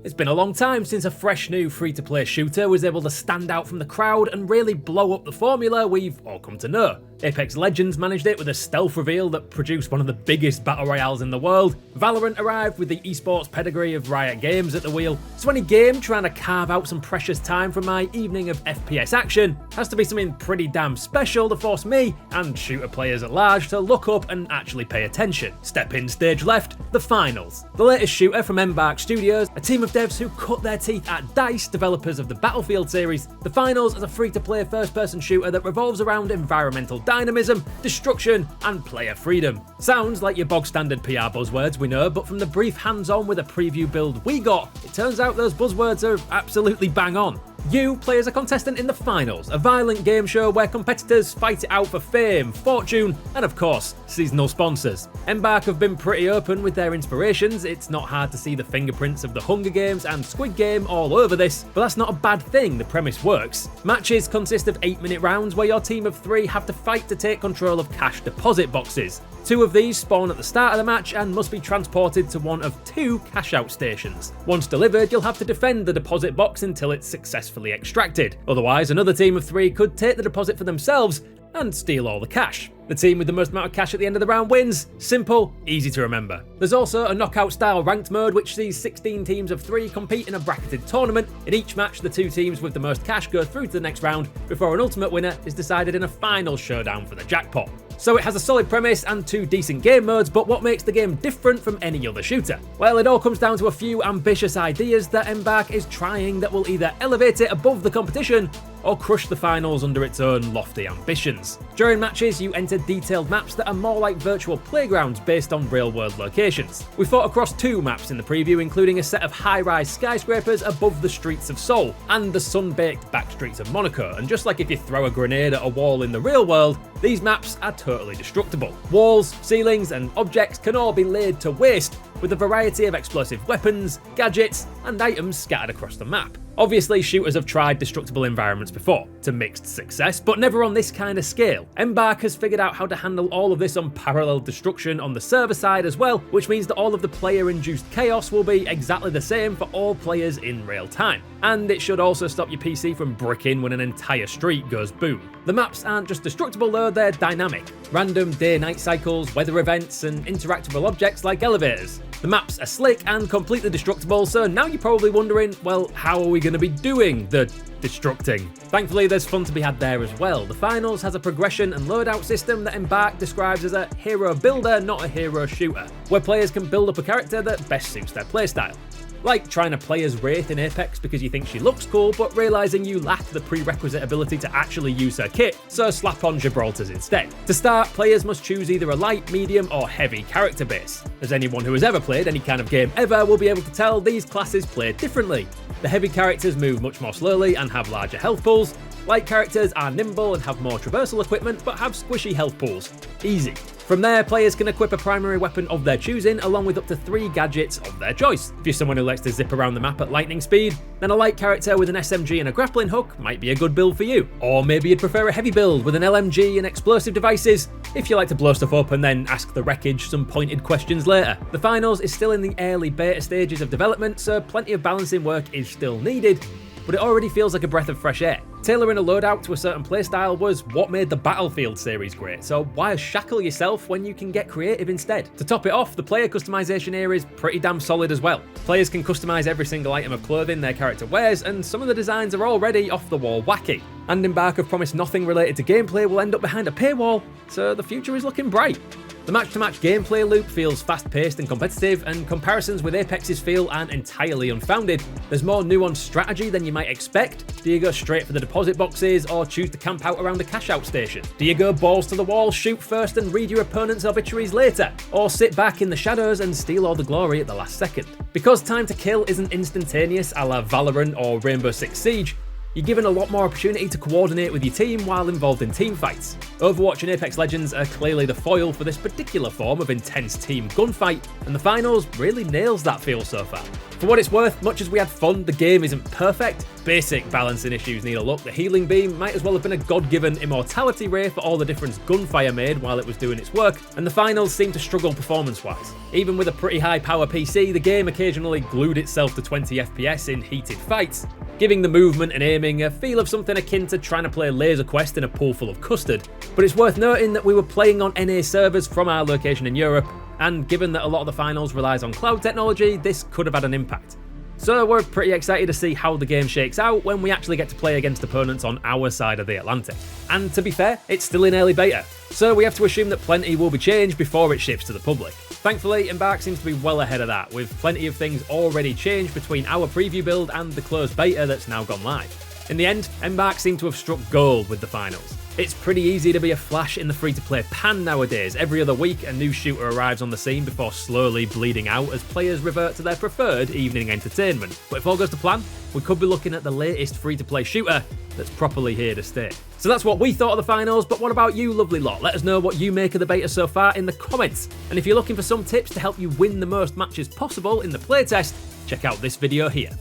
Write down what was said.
It's been a long time since a fresh new free-to-play shooter was able to stand out from the crowd and really blow up the formula we've all come to know. Apex Legends managed it with a stealth reveal that produced one of the biggest battle royales in the world. Valorant arrived with the esports pedigree of Riot Games at the wheel. So any game trying to carve out some precious time from my evening of FPS action has to be something pretty damn special to force me, and shooter players at large, to look up and actually pay attention. Step in stage left, the finals. The latest shooter from Embark Studios, a team of devs who cut their teeth at DICE, developers of the Battlefield series. The finals is a free-to-play first-person shooter that revolves around environmental dynamism, destruction, and player freedom. Sounds like your bog-standard PR buzzwords, we know, but from the brief hands-on with a preview build we got, it turns out those buzzwords are absolutely bang on. You play as a contestant in the finals, a violent game show where competitors fight it out for fame, fortune, and of course, seasonal sponsors. Embark have been pretty open with their inspirations. It's not hard to see the fingerprints of the Hunger Games and Squid Game all over this, but that's not a bad thing, the premise works. Matches consist of 8-minute rounds where your team of 3 have to fight to take control of cash deposit boxes. 2 of these spawn at the start of the match and must be transported to one of 2 cash-out stations. Once delivered, you'll have to defend the deposit box until it's successfully extracted. Otherwise, another team of 3 could take the deposit for themselves and steal all the cash. The team with the most amount of cash at the end of the round wins. Simple, easy to remember. There's also a knockout-style ranked mode which sees 16 teams of 3 compete in a bracketed tournament. In each match, the 2 teams with the most cash go through to the next round before an ultimate winner is decided in a final showdown for the jackpot. So it has a solid premise and 2 decent game modes, but what makes the game different from any other shooter? Well, it all comes down to a few ambitious ideas that Embark is trying that will either elevate it above the competition or crush the finals under its own lofty ambitions. During matches, you enter detailed maps that are more like virtual playgrounds based on real-world locations. We fought across 2 maps in the preview, including a set of high-rise skyscrapers above the streets of Seoul and the sun-baked back streets of Monaco, and just like if you throw a grenade at a wall in the real world, these maps are totally destructible. Walls, ceilings, and objects can all be laid to waste, with a variety of explosive weapons, gadgets, and items scattered across the map. Obviously, shooters have tried destructible environments before, to mixed success, but never on this kind of scale. Embark has figured out how to handle all of this unparalleled destruction on the server side as well, which means that all of the player-induced chaos will be exactly the same for all players in real time. And it should also stop your PC from bricking when an entire street goes boom. The maps aren't just destructible though, they're dynamic. Random day-night cycles, weather events, and interactable objects like elevators. The maps are slick and completely destructible, so now you're probably wondering, well, how are we going to be doing the destructing? Thankfully, there's fun to be had there as well. The finals has a progression and loadout system that Embark describes as a hero builder, not a hero shooter, where players can build up a character that best suits their playstyle. Like trying to play as Wraith in Apex because you think she looks cool, but realising you lack the prerequisite ability to actually use her kit, so slap on Gibraltar's instead. To start, players must choose either a light, medium, or heavy character base. As anyone who has ever played any kind of game ever will be able to tell, these classes play differently. The heavy characters move much more slowly and have larger health pools. Light characters are nimble and have more traversal equipment, but have squishy health pools. Easy. From there, players can equip a primary weapon of their choosing, along with up to 3 gadgets of their choice. If you're someone who likes to zip around the map at lightning speed, then a light character with an SMG and a grappling hook might be a good build for you. Or maybe you'd prefer a heavy build with an LMG and explosive devices, if you like to blow stuff up and then ask the wreckage some pointed questions later. The finals is still in the early beta stages of development, so plenty of balancing work is still needed, but it already feels like a breath of fresh air. Tailoring a loadout to a certain playstyle was what made the Battlefield series great, so why shackle yourself when you can get creative instead? To top it off, the player customization here is pretty damn solid as well. Players can customize every single item of clothing their character wears, and some of the designs are already off-the-wall wacky. And Embark have promised nothing related to gameplay will end up behind a paywall, so the future is looking bright. The match-to-match gameplay loop feels fast-paced and competitive, and comparisons with Apex's feel aren't entirely unfounded. There's more nuanced strategy than you might expect. Do you go straight for the deposit boxes, or choose to camp out around a cash-out station? Do you go balls to the wall, shoot first and read your opponent's obituaries later? Or sit back in the shadows and steal all the glory at the last second? Because time to kill isn't instantaneous a la Valorant or Rainbow Six Siege, You're given a lot more opportunity to coordinate with your team while involved in team fights. Overwatch and Apex Legends are clearly the foil for this particular form of intense team gunfight, and the finals really nails that feel so far. For what it's worth, much as we had fun, the game isn't perfect. Basic balancing issues need a look. The healing beam might as well have been a god-given immortality ray for all the difference gunfire made while it was doing its work, and the finals seem to struggle performance-wise. Even with a pretty high power PC, the game occasionally glued itself to 20 FPS in heated fights, giving the movement and aiming a feel of something akin to trying to play Laser Quest in a pool full of custard. But it's worth noting that we were playing on NA servers from our location in Europe, and given that a lot of the finals relies on cloud technology, this could have had an impact. So we're pretty excited to see how the game shakes out when we actually get to play against opponents on our side of the Atlantic. And to be fair, it's still in early beta, so we have to assume that plenty will be changed before it ships to the public. Thankfully, Embark seems to be well ahead of that, with plenty of things already changed between our preview build and the closed beta that's now gone live. In the end, Embark seem to have struck gold with the finals. It's pretty easy to be a flash in the free-to-play pan nowadays. Every other week, a new shooter arrives on the scene before slowly bleeding out as players revert to their preferred evening entertainment. But if all goes to plan, we could be looking at the latest free-to-play shooter that's properly here to stay. So that's what we thought of the finals, but what about you, lovely lot? Let us know what you make of the beta so far in the comments. And if you're looking for some tips to help you win the most matches possible in the playtest, check out this video here.